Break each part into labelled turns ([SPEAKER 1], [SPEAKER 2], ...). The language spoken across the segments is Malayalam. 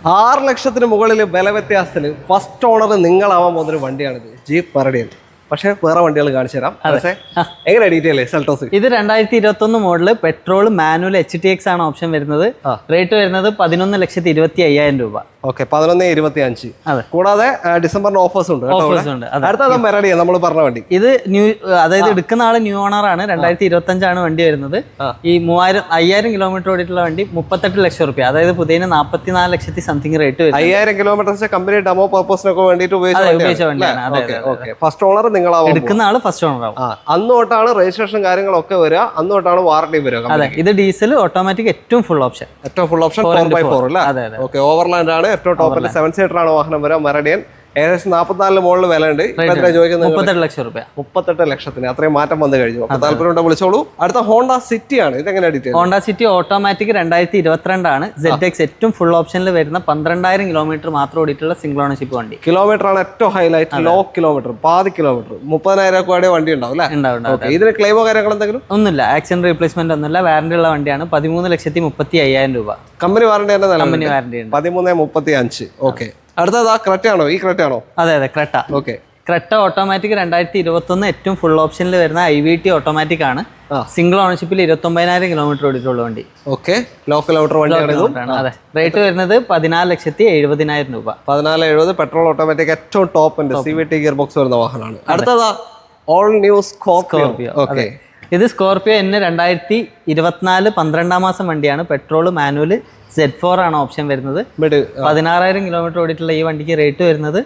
[SPEAKER 1] 6 ലക്ഷത്തിന് മുകളിൽ വില വ്യത്യാസത്തിൽ ഫസ്റ്റ് ഓണർ നിങ്ങളാവാൻ പോകുന്നൊരു വണ്ടിയാണിത്, ജീപ്പ് മെറിഡിയൻ. പക്ഷേ വേറെ വണ്ടികൾ കാണിച്ചു തരാം. എങ്ങനെ ഡീറ്റെയിൽ സെൽട്ടോസ്?
[SPEAKER 2] ഇത് 2021 മോഡല് പെട്രോൾ മാനുവൽ HTX ആണ് ഓപ്ഷൻ വരുന്നത്. റേറ്റ് വരുന്നത് 11,25,000 രൂപ.
[SPEAKER 1] ഓക്കെ, 11,25,000. കൂടാതെ ഡിസംബറിന് ഓഫേഴ്സ് ഉണ്ട്. അടുത്ത മെറിഡിയൻ നമ്മൾ പറഞ്ഞ വണ്ടി.
[SPEAKER 2] ഇത് ന്യൂ, അതായത് എടുക്കുന്ന ആള് ന്യൂ ഓണർ ആണ്. 2025 ആണ് വണ്ടി വരുന്നത്. ഈ 5,000 കിലോമീറ്റർ ഓടിയിട്ടുള്ള വണ്ടി 38 ലക്ഷം രൂപ, അതായത് പുതിയ 44 ലക്ഷത്തി സംതിങ് റേറ്റ് വരും.
[SPEAKER 1] 5,000 കിലോമീറ്റർ കമ്പനി ഡെമോ പർപ്പസിനൊക്കെ വേണ്ടിയിട്ട്
[SPEAKER 2] ഉപയോഗിച്ച വണ്ടിയാണ്.
[SPEAKER 1] ഫസ്റ്റ് ഓണർ
[SPEAKER 2] എടുക്കുന്ന ആള് ഫസ്റ്റ് ഓണർ ആവും.
[SPEAKER 1] അന്ന് തൊട്ടാണ് രജിസ്ട്രേഷൻ കാര്യങ്ങളൊക്കെ വരിക, അന്ന് തൊട്ടാണ് വാറണ്ടി വരിക.
[SPEAKER 2] അതെ, ഇത് ഡീസൽ ഓട്ടോമാറ്റിക് ഏറ്റവും ഫുൾ ഓപ്ഷൻ
[SPEAKER 1] 4x4 അല്ലേ? ഓക്കെ, ഓവർലാൻഡ് ആണ്. ഏറ്റവും ടോപ്പിൽ 7 സീറ്റർ ആണ് വാഹനം വരിക. മെറിഡിയൻ ഏകദേശം 44 മുകളിൽ വില ഉണ്ട്.
[SPEAKER 2] 38 ലക്ഷം രൂപ.
[SPEAKER 1] 38 ലക്ഷത്തിന് അത്രയും മാറ്റം വന്നു കഴിഞ്ഞു. അപ്പൊ താല്പര്യം വിളിച്ചോളൂ. അടുത്ത ഹോണ്ട സിറ്റി ആണ്. ഇതെങ്ങനെ ഡീറ്റെയിൽ?
[SPEAKER 2] ഹോണ്ട സിറ്റി ഓട്ടോമാറ്റിക് 2022 ആണ്. ZX ഏറ്റവും ഫുൾ ഓപ്ഷനിൽ വരുന്ന 12,000 കിലോമീറ്റർ മാത്രം ഓടിയിട്ടുള്ള സിംഗിൾ ഓണർഷിപ്പ് വണ്ടി.
[SPEAKER 1] കിലോമീറ്റർ ആണ് ഏറ്റവും ഹൈലൈറ്റ്. ലോ കിലോമീറ്റർ, പാതി കിലോമീറ്റർ, 30,000 രൂപ വണ്ടി ഉണ്ടാവും അല്ലേ? ഇതിന് ക്ലെയിമോ കാര്യങ്ങൾ എന്തെങ്കിലും?
[SPEAKER 2] ഒന്നുമില്ല, ആക്സിഡന്റ് റീപ്ലേസ്മെന്റ് ഒന്നുമില്ല. വാറന്റി ഉള്ള വണ്ടിയാണ്. 13,35,000 രൂപ.
[SPEAKER 1] കമ്പനി വാറന്റി തന്നെ?
[SPEAKER 2] Company warranty
[SPEAKER 1] 13,35. ഓക്കെ, അടുത്തത് ക്രെറ്റയാണോ? ഈ ക്രെറ്റയാണോ?
[SPEAKER 2] അതെ അതെ, ക്രെറ്റ.
[SPEAKER 1] ഓക്കെ,
[SPEAKER 2] ക്രെറ്റ ഓട്ടോമാറ്റിക് 2021 ഏറ്റവും ഫുൾ ഓപ്ഷനിൽ വരുന്ന IVT ഓട്ടോമാറ്റിക് ആണ്. സിംഗിൾ ഓണർഷിപ്പിൽ 29,000 കിലോമീറ്റർ ഓടിയിട്ടുള്ള വണ്ടി.
[SPEAKER 1] ഓക്കെ, ലോ കിലോമീറ്റർ വണ്ടിയാണ്.
[SPEAKER 2] അതെ, റേറ്റ് വരുന്നത് 14,70,000 രൂപ.
[SPEAKER 1] 14,70,000. പെട്രോൾ ഓട്ടോമാറ്റിക് ഏറ്റവും ടോപ്പ് ഉണ്ട്. CVT ഗിയർ ബോക്സ് വരുന്ന വാഹനമാണ്. അടുത്തതാ ഓൾ ന്യൂ സ്കോർപിയോ. ഓക്കെ,
[SPEAKER 2] ഇത് സ്കോർപിയോ N 2024 12-ാം മാസം വണ്ടിയാണ്. പെട്രോൾ മാനുവൽ Z4 ആണ് ഓപ്ഷൻ വരുന്നത്. 16,000 കിലോമീറ്റർ ഓടിയിട്ടുള്ള ഈ വണ്ടിക്ക് റേറ്റ് വരുന്നത്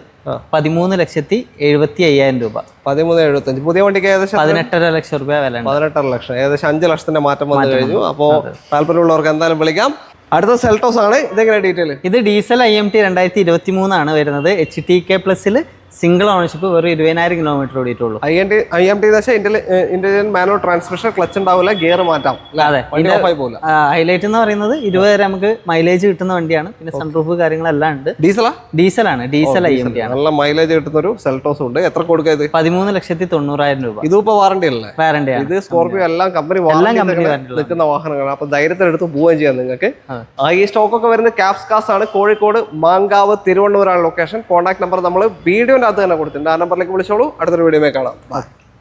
[SPEAKER 2] 13,70,500 രൂപ.
[SPEAKER 1] 13,75. പുതിയ വണ്ടിക്ക് ഏകദേശം
[SPEAKER 2] 18.5 ലക്ഷം രൂപ വില.
[SPEAKER 1] 18.5 ലക്ഷം, ഏകദേശം 5 ലക്ഷത്തിന്റെ മാറ്റം വന്നു കഴിഞ്ഞു. അപ്പോൾ താല്പര്യമുള്ളവർക്ക് എന്തായാലും വിളിക്കാം. അടുത്ത സെൽട്ടോസ് ആണ്. ഇതെങ്ങനെ ഡീറ്റെയിൽ?
[SPEAKER 2] ഇത് ഡീസൽ IMT 2023 ആണ് വരുന്നത്. HTK പ്ലസിൽ സിംഗിൾ ഓണർഷിപ്പ്, വെറും 20,000 കിലോമീറ്റർ ഓടിയിട്ടുള്ളൂ.
[SPEAKER 1] IMT intelligent manual transmission, clutch ഉണ്ടാവില്ല, ഗിയർ മാറ്റാം.
[SPEAKER 2] അതെ, ഹൈലൈറ്റ് എന്ന് പറയുന്നത് 20 വരെ നമുക്ക് മൈലേജ് കിട്ടുന്ന വണ്ടിയാണ്. പിന്നെ സൺറൂഫ് കാര്യങ്ങളെല്ലാം ഉണ്ട്. ഡീസലാണ്. ഡീസൽ IMT ആണ്.
[SPEAKER 1] നല്ല മൈലേജ് കിട്ടുന്ന ഒരു സെൽട്ടോസ് ഉണ്ട്. എത്ര കൊടുക്കുക?
[SPEAKER 2] 13,90,000 രൂപ.
[SPEAKER 1] ഇതിപ്പോ വാറണ്ടി അല്ലേ?
[SPEAKER 2] വാറണ്ടി.
[SPEAKER 1] ഇത് സ്കോർപിയോ എല്ലാം കമ്പനി നിൽക്കുന്ന വാഹനങ്ങളാണ്. അപ്പൊ ധൈര്യത്തിൽ എടുത്ത് പോവുകയും ചെയ്യാം നിങ്ങൾക്ക്. ഈ സ്റ്റോക്ക് ഒക്കെ വരുന്നത് ക്യാപ്സ്കാസ് ആണ്. കോഴിക്കോട്, മാങ്കാവ്, തിരുവണ്ണൂരാണ് ലൊക്കേഷൻ. കോൺടാക്ട് നമ്പർ നമ്മൾ വീഡിയോന്റെ അകത്ത് തന്നെ കൊടുത്തിട്ടുണ്ട്. ആ നമ്പറിലേക്ക് വിളിച്ചോളൂ. അടുത്തൊരു വീഡിയോ കാണാം.